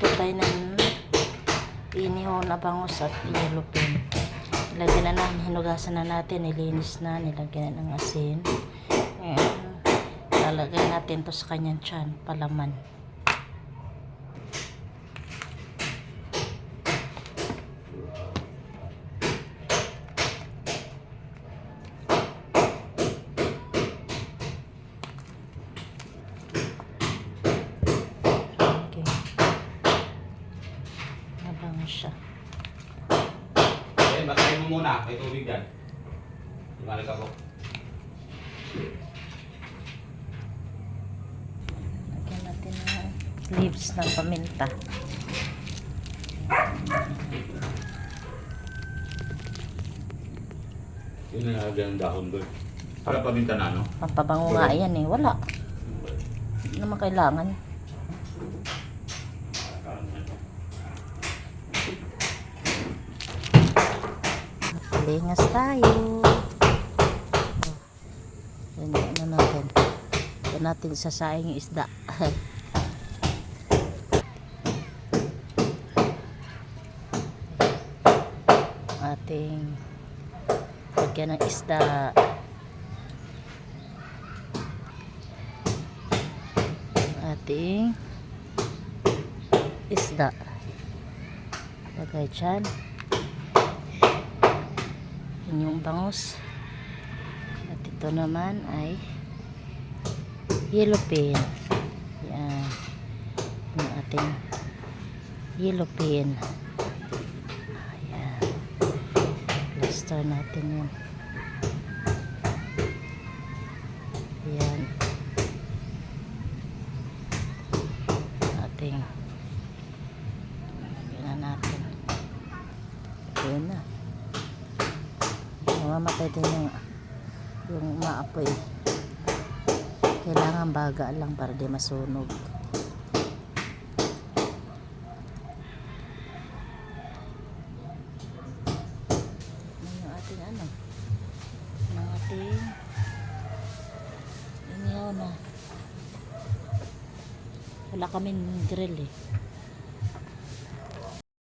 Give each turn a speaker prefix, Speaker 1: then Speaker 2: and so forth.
Speaker 1: Magluto tayo ng inihaw na bangus at yellow pin. Ilagyan na natin, hinugasan na natin, nilinis na, nilagyan na ng asin. Ayan. Lalagay natin to sa kanyang tiyan, palaman. Okay. Nabango siya.
Speaker 2: Batayin mo muna, may tubig dyan. Ibalik ako.
Speaker 1: Lagyan natin ng leaves ng paminta.
Speaker 2: Yun na nalagyan ng dahon doon. Para paminta na, no?
Speaker 1: Pampabango nga yan eh. Wala. Hindi naman kailangan. Lingas tayo. Yan, ano natin. Yan natin isasaing yung isda. Ating lagyan ng isda. Ating isda. Lagay dyan. Yun yung bangus. At ito naman ay yellow pin. Yan. Yung ating yellow pin. Ayan. Plaster natin yun. Ayan. Ating yun na natin. Yun na. Mamamatay din yung maapoy. Kailangan baga lang para di masunog. Yung ating ano, yung ating inihaw na. Wala kaming grill eh.